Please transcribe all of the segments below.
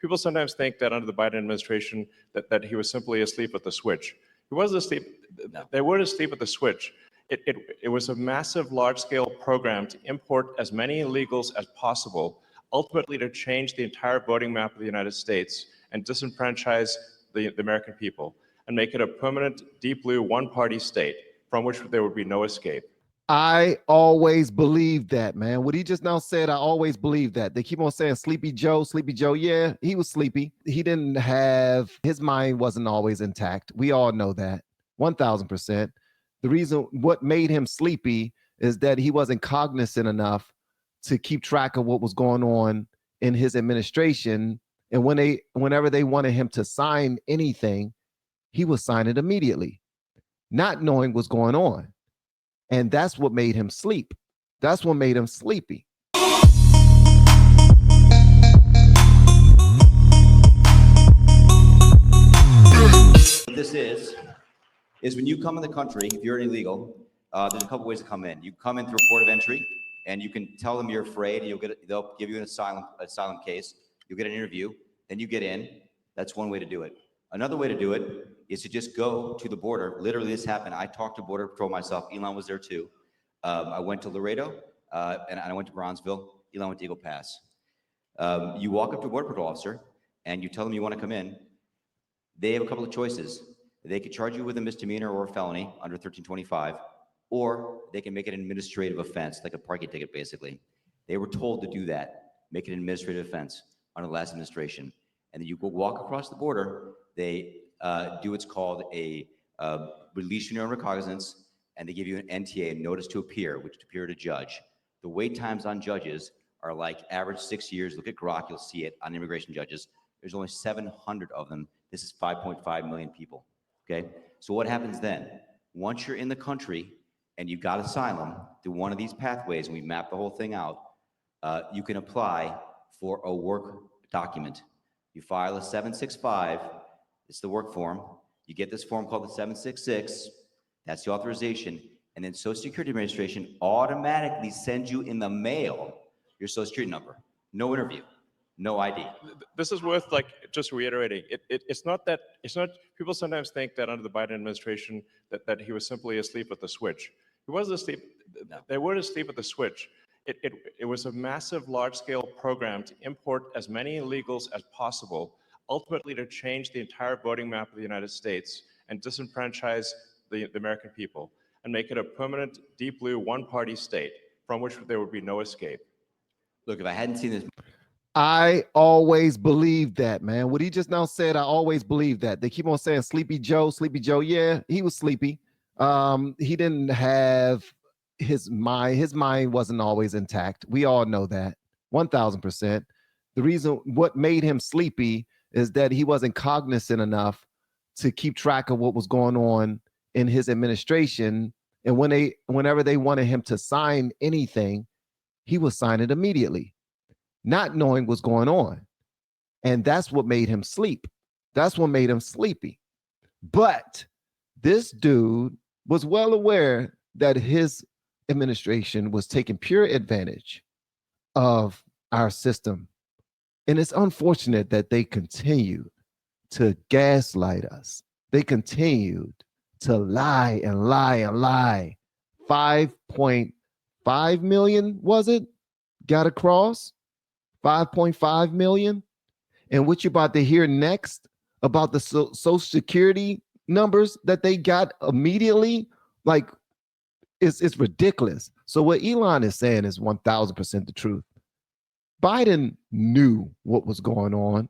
people sometimes think that under the Biden administration that he was simply asleep at the switch. He wasn't asleep. No. They weren't asleep at the switch. It was a massive, large-scale program to import as many illegals as possible, ultimately to change the entire voting map of the United States and disenfranchise the American people and make it a permanent, deep blue, one-party state from which there would be no escape. I always believed that, man. What he just now said, I always believed that. They keep on saying Sleepy Joe, Sleepy Joe. Yeah, he was sleepy. He didn't have, his mind wasn't always intact. We all know that, 1000%. The reason what made him sleepy is that he wasn't cognizant enough to keep track of what was going on in his administration. And whenever they wanted him to sign anything, he would sign it immediately, not knowing what's going on. And that's what made him sleep. That's what made him sleepy. What this is when you come in the country, if you're an illegal, there's a couple ways to come in. You come in through a port of entry, and you can tell them you're afraid. They'll give you an asylum case. You'll get an interview. Then you get in. That's one way to do it. Another way to do it is to just go to the border. Literally, this happened. I talked to Border Patrol myself. Elon was there too. I went to Laredo, and I went to Bronzeville. Elon went to Eagle Pass. You walk up to a Border Patrol officer, and you tell them you want to come in. They have a couple of choices. They could charge you with a misdemeanor or a felony under 1325, or they can make it an administrative offense, like a parking ticket, basically. They were told to do that, make it an administrative offense under the last administration. And then you go walk across the border. They do what's called a release your own recognizance, and they give you an NTA, notice to appear, which to appear to judge. The wait times on judges are like average 6 years. Look at Grok, you'll see it on immigration judges. There's only 700 of them. This is 5.5 million people, okay? So what happens then? Once you're in the country and you got asylum through one of these pathways, and we map the whole thing out, you can apply for a work document. You file a 765, it's the work form. You get this form called the 766, that's the authorization, and then Social Security Administration automatically sends you in the mail your Social Security number. No interview, no ID. This is worth just reiterating. It's not people sometimes think that under the Biden administration that he was simply asleep at the switch. He wasn't asleep. No. They weren't asleep at the switch. It was a massive, large-scale program to import as many illegals as possible, ultimately to change the entire voting map of the United States and disenfranchise the American people and make it a permanent, deep blue, one-party state from which there would be no escape. Look, if I hadn't seen this... I always believed that, man. What he just now said, I always believed that. They keep on saying Sleepy Joe, Sleepy Joe. Yeah, he was sleepy. He didn't have... his mind wasn't always intact. We all know that, 1000%. The reason what made him sleepy is that he wasn't cognizant enough to keep track of what was going on in his administration. And whenever they wanted him to sign anything, he would sign it immediately, not knowing what's going on. And that's what made him sleep. That's what made him sleepy. But this dude was well aware that his administration was taking pure advantage of our system. And it's unfortunate that they continued to gaslight us. They continued to lie and lie and lie. 5.5 million, was it? Got across 5.5 million. And what you're about to hear next about the Social Security numbers that they got immediately, like, it's ridiculous. So what Elon is saying is 1000% the truth. Biden knew what was going on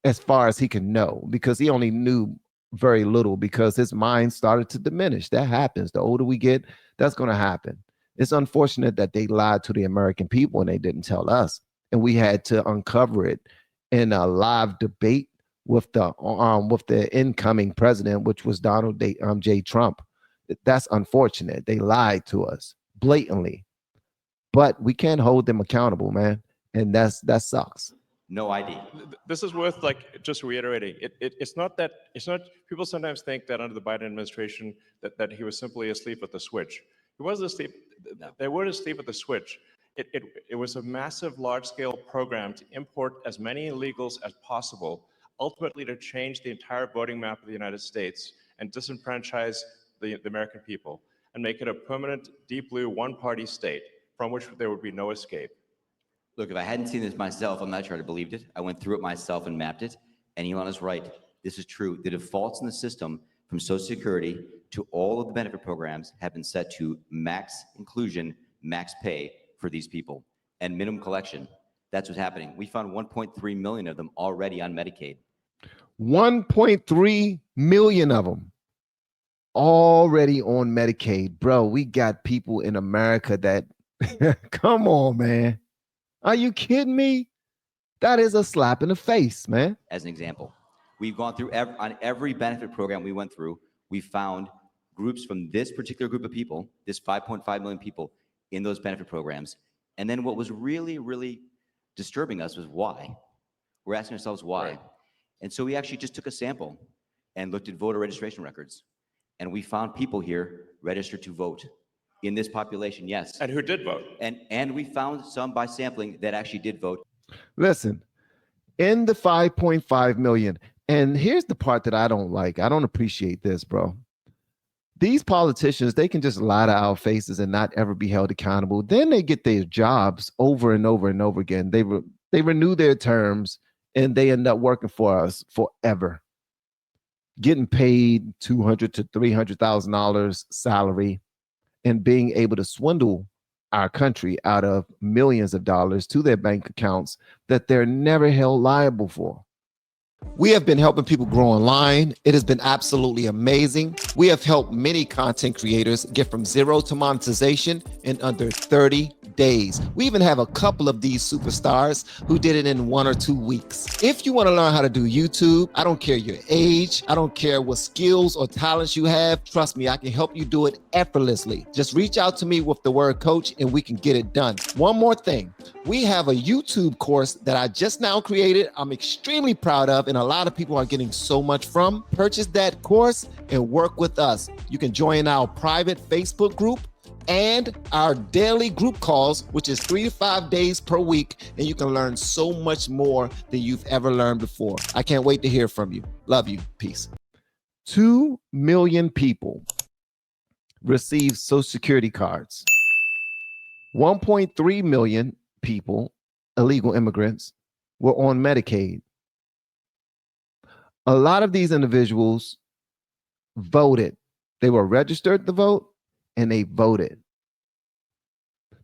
as far as he can know, because he only knew very little because his mind started to diminish. That happens. The older we get, that's going to happen. It's unfortunate that they lied to the American people and they didn't tell us. And we had to uncover it in a live debate with the incoming president, which was Donald J. Trump. That's unfortunate. They lied to us blatantly, but we can't hold them accountable, man. And that sucks. No ID. This is worth just reiterating. It's not people sometimes think that under the Biden administration that he was simply asleep at the switch. He wasn't asleep. No. They weren't asleep at the switch. It was a massive, large-scale program to import as many illegals as possible, ultimately to change the entire voting map of the United States and disenfranchise the American people and make it a permanent, deep blue, one-party state from which there would be no escape. Look, if I hadn't seen this myself, I'm not sure I'd have believed it. I went through it myself and mapped it, and Elon is right. This is true. The defaults in the system from Social Security to all of the benefit programs have been set to max inclusion, max pay for these people, and minimum collection. That's what's happening. We found 1.3 million of them already on Medicaid. 1.3 million of them already on Medicaid. Bro, we got people in America that, come on, man. Are you kidding me? That is a slap in the face, man. As an example, we've gone through on every benefit program we went through, we found groups from this particular group of people, this 5.5 million people in those benefit programs. And then what was really, really disturbing us was why. We're asking ourselves why. Right. And so we actually just took a sample and looked at voter registration records. And we found people here registered to vote in this population, yes. And who did vote? And we found some by sampling that actually did vote. Listen, in the 5.5 million, and here's the part that I don't like. I don't appreciate this, bro. These politicians, they can just lie to our faces and not ever be held accountable. Then they get their jobs over and over and over again. They renew their terms and they end up working for us forever, getting paid $200,000 to $300,000 salary and being able to swindle our country out of millions of dollars to their bank accounts that they're never held liable for. We have been helping people grow online. It has been absolutely amazing. We have helped many content creators get from zero to monetization in under 30 days. We even have a couple of these superstars who did it in 1 or 2 weeks. If you want to learn how to do YouTube, I don't care your age, I don't care what skills or talents you have. Trust me, I can help you do it effortlessly. Just reach out to me with the word coach and we can get it done. One more thing. We have a YouTube course that I just now created. I'm extremely proud of, and a lot of people are getting so much from. Purchase that course and work with us. You can join our private Facebook group and our daily group calls, which is 3 to 5 days per week, and you can learn so much more than you've ever learned before. I can't wait to hear from you. Love you. Peace. 2 million people receive Social Security cards. 1.3 million people, illegal immigrants, were on Medicaid. A lot of these individuals voted. They were registered to vote and they voted.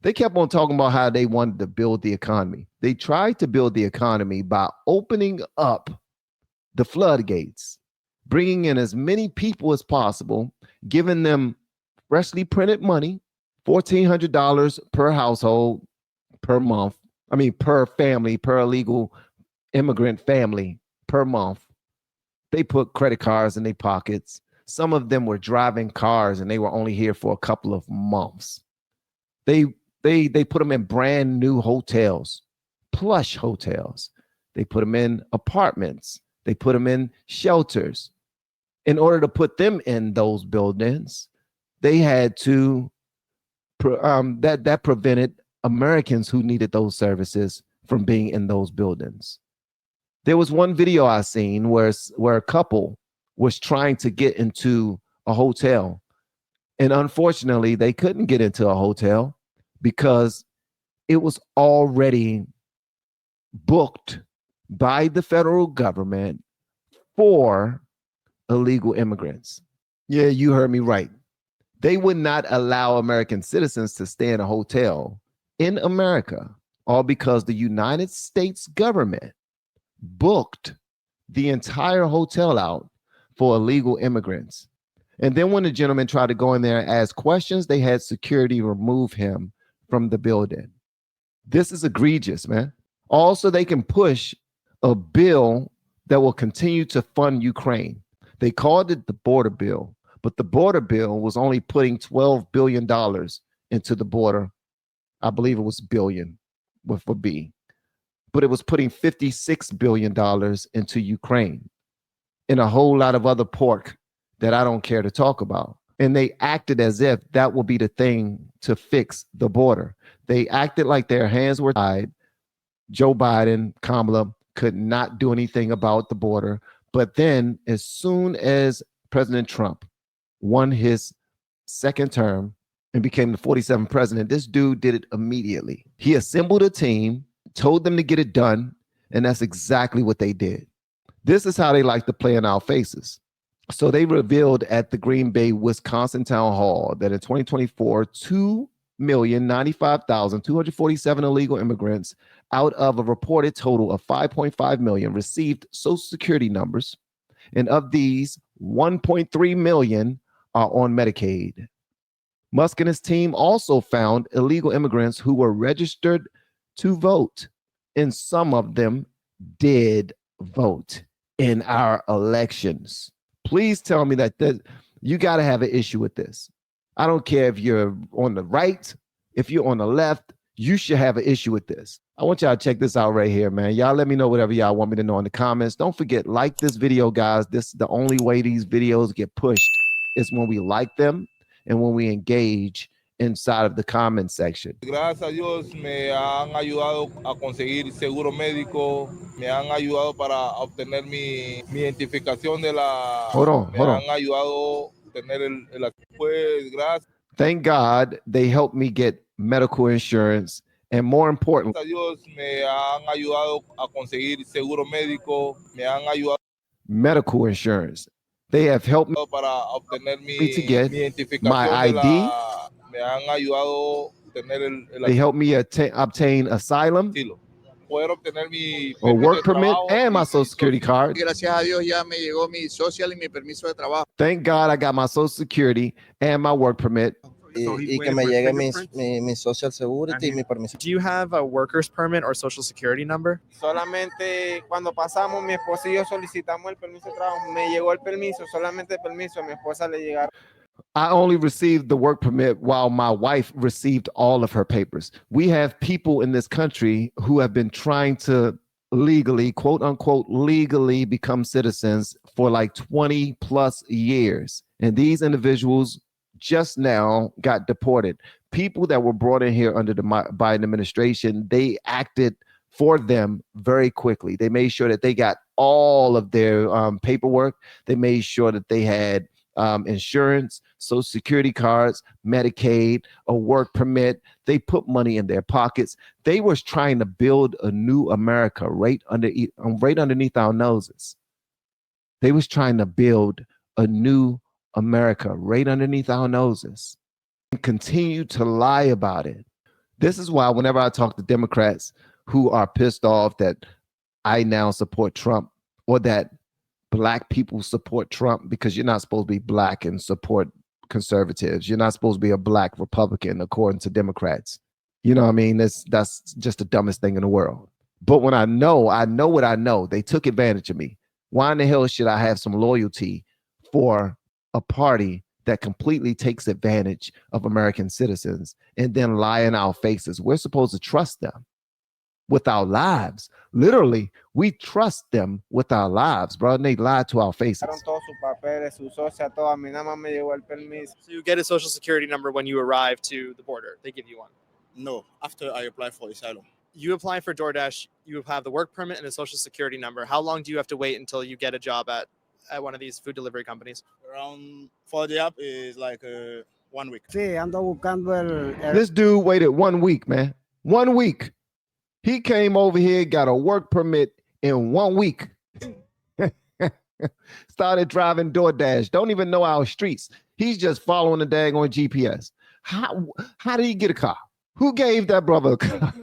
They kept on talking about how they wanted to build the economy. They tried to build the economy by opening up the floodgates, bringing in as many people as possible, giving them freshly printed money, $1,400 per household per month. I mean, per family, per illegal immigrant family per month. They put credit cards in their pockets. Some of them were driving cars and they were only here for a couple of months. They put them in brand new hotels, plush hotels. They put them in apartments. They put them in shelters. In order to put them in those buildings, they had to, that prevented Americans who needed those services from being in those buildings. There was one video I seen where a couple was trying to get into a hotel. And unfortunately, they couldn't get into a hotel because it was already booked by the federal government for illegal immigrants. Yeah, you heard me right. They would not allow American citizens to stay in a hotel in America, all because the United States government booked the entire hotel out for illegal immigrants. And then when the gentleman tried to go in there and ask questions, they had security remove him from the building. This is egregious, man. Also, they can push a bill that will continue to fund Ukraine. They called it the border bill, but the border bill was only putting $12 billion into the border. I believe it was billion with a B, but it was putting $56 billion into Ukraine and a whole lot of other pork that I don't care to talk about. And they acted as if that will be the thing to fix the border. They acted like their hands were tied. Joe Biden, Kamala could not do anything about the border. But then as soon as President Trump won his second term and became the 47th president, this dude did it immediately. He assembled a team, told them to get it done, and that's exactly what they did. This is how they like to play in our faces. So they revealed at the Green Bay, Wisconsin town hall that in 2024, 2,095,247 illegal immigrants out of a reported total of 5.5 million received Social Security numbers. And of these, 1.3 million are on Medicaid. Musk and his team also found illegal immigrants who were registered to vote, and some of them did vote in our elections. Please tell me that you got to have an issue with this. I don't care if you're on the right, if you're on the left, you should have an issue with this. I want y'all to check this out right here, man. Y'all let me know whatever y'all want me to know in the comments. Don't forget, like this video, guys. This is the only way these videos get pushed is when we like them and when we engage inside of the comment section. Gracias a Dios me han ayudado a conseguir seguro médico, me han ayudado para obtener mi identificación de la... Hold on. han ayudado a tener pues, gracias. Thank God they helped me get medical insurance, and more importantly, Gracias a Dios me han ayudado a conseguir seguro médico, me han ayudado medical insurance. They have helped me para obtener to get my ID. Me han ayudado a tener they helped me obtain asylum poder obtener mi or work permit and my Social Security card. Gracias a Dios ya me llegó mi social y mi permiso de trabajo. Thank God I got my Social Security and my work permit. Y que me llegue mi social security y mi permiso. Do you have a worker's permit or social security number? Solamente cuando pasamos, mi esposa y yo solicitamos el permiso de trabajo. Me llegó el permiso, solamente el permiso. A mi esposa le llegaron. I only received the work permit while my wife received all of her papers. We have people in this country who have been trying to legally, quote unquote, legally become citizens for like 20 plus years. And these individuals just now got deported. People that were brought in here under the Biden administration, they acted for them very quickly. They made sure that they got all of their paperwork. They made sure that they had insurance, Social Security cards, Medicaid, a work permit. They put money in their pockets. They was trying to build a new America right underneath our noses. They was trying to build a new America right underneath our noses and continue to lie about it. This is why whenever I talk to Democrats who are pissed off that I now support Trump, or that Black people support Trump, because you're not supposed to be Black and support conservatives. You're not supposed to be a Black Republican according to Democrats. You know what I mean? That's just the dumbest thing in the world. But when I know what I know, they took advantage of me. Why in the hell should I have some loyalty for a party that completely takes advantage of American citizens and then lie in our faces? We're supposed to trust them with our lives. Literally, we trust them with our lives, bro. And they lied to our faces. Todos sus papeles, su socia, todo. A mí nada más me llegó el permiso. So you get a social security number when you arrive to the border. They give you one. No, after I apply for asylum. You apply for DoorDash, you have the work permit and a social security number. How long do you have to wait until you get a job at one of these food delivery companies? Around for the app is like 1 week. Sí, ando buscando This dude waited 1 week, man. 1 week. He came over here, got a work permit in 1 week. Started driving DoorDash. Don't even know our streets. He's just following the daggone GPS. How did he get a car? Who gave that brother a car?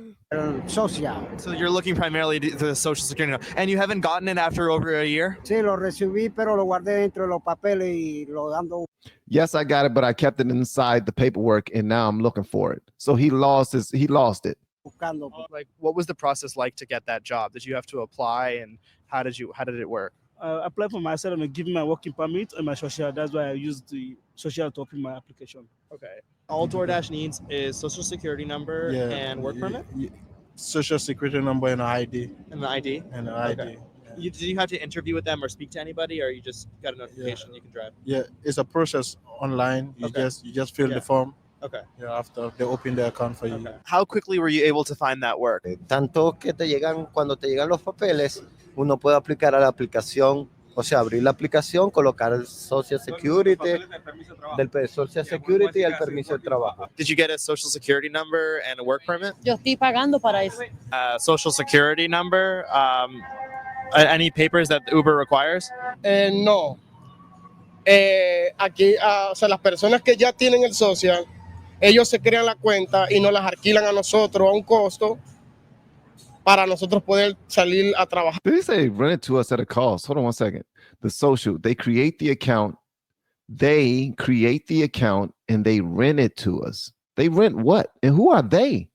social. So you're looking primarily to the social security number, and you haven't gotten it after over a year? Sí, lo recibí, pero lo guardé dentro de los papeles y lo ando. Yes, I got it, but I kept it inside the paperwork, and now I'm looking for it. So he lost it. Buscando. Like, what was the process like to get that job? Did you have to apply, and how did it work? I applied for myself and give me my working permit and my social. That's why I used the social to open my application. Okay. All DoorDash needs is social security number and work permit? Social security number and ID. And the ID? And an ID. Okay. Did you have to interview with them or speak to anybody, or you just got a notification you can drive? Yeah, it's a process online. You just fill the form Okay. Yeah, after they open the account for you. Okay. How quickly were you able to find that work? Tanto que te llegan, cuando te llegan los papeles, uno puede aplicar a la aplicación, o sea, abrir la aplicación, colocar el Social Security, Social Security y el permiso de trabajo. Did you get a social security number and a work permit? Yo estoy pagando para eso. Social security number, any papers that Uber requires? No. Aquí, o sea, las personas que ya tienen el social, ellos se crean la cuenta y nos las alquilan a nosotros a un costo para nosotros poder salir a trabajar. Did he say rent it to us at a cost? Hold on one second. The social, they create the account. They create the account and they rent it to us. They rent what? And who are they?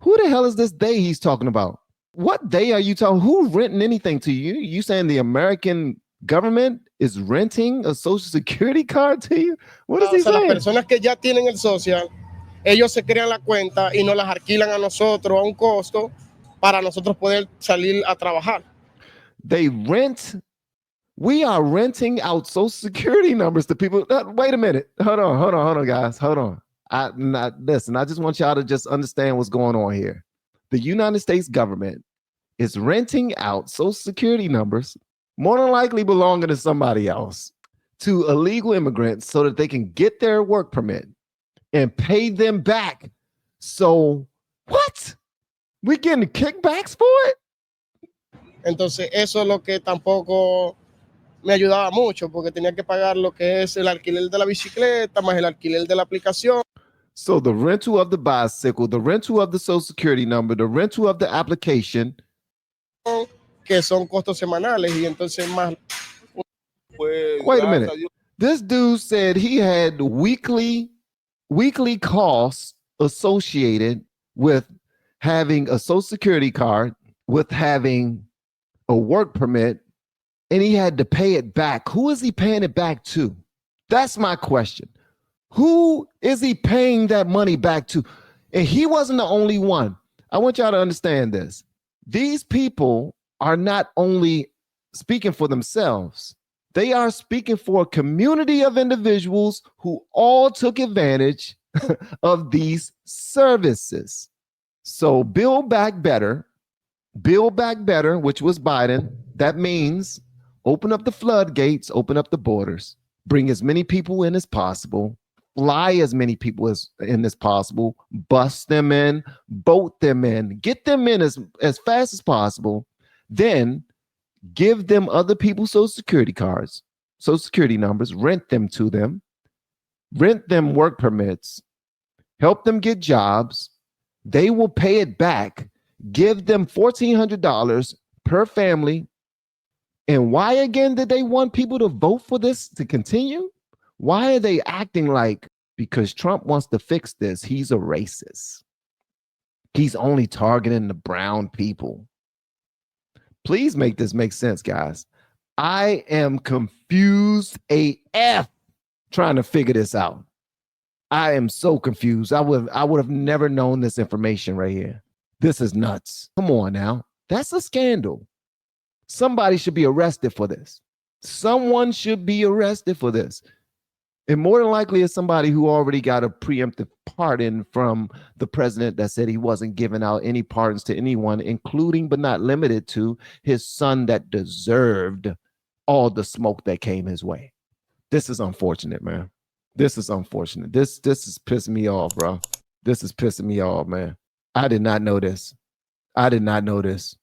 Who the hell is this they he's talking about? What they are you talking? Who's renting anything to you? You saying the American government is renting a social security card to you? What is he saying? Las personas que ya tienen el social, ellos se crean la cuenta y nos las alquilan a nosotros a un costo para nosotros poder salir a trabajar. They rent. We are renting out social security numbers to people. Wait a minute. Hold on, guys. Hold on. Listen, I just want y'all to just understand what's going on here. The United States government is renting out social security numbers, more than likely belonging to somebody else, to illegal immigrants so that they can get their work permit and pay them back. So what? We getting kickbacks for it? Entonces, eso es lo que tampoco me ayudaba mucho, porque tenía que pagar lo que es el alquiler de la bicicleta, más el alquiler de la aplicación. So the rental of the bicycle, the rental of the social security number, the rental of the application. Que son costos semanales y entonces más. Wait a minute. This dude said he had weekly costs associated with having a social security card, with having a work permit, and he had to pay it back. Who is he paying it back to? That's my question. Who is he paying that money back to? And he wasn't the only one. I want y'all to understand this. These people are not only speaking for themselves, they are speaking for a community of individuals who all took advantage of these services. So Build Back Better, which was Biden, that means open up the floodgates, open up the borders, bring as many people in as possible, fly as many people as possible, bus them in, boat them in, get them in as fast as possible, then give them other people's social security cards, social security numbers, rent them to them, rent them work permits, help them get jobs. They will pay it back, give them $1,400 per family. And why again did they want people to vote for this to continue? Why are they acting like because Trump wants to fix this, he's a racist? He's only targeting the brown people. Please make this make sense, guys. I am confused AF trying to figure this out. I am so confused. I would have never known this information right here. This is nuts. Come on now. That's a scandal. Somebody should be arrested for this. Someone should be arrested for this. And more than likely it's somebody who already got a preemptive pardon from the president that said he wasn't giving out any pardons to anyone, including but not limited to his son that deserved all the smoke that came his way. This is unfortunate, man. This is unfortunate. This is pissing me off, bro. This is pissing me off, man. I did not know this. I did not know this.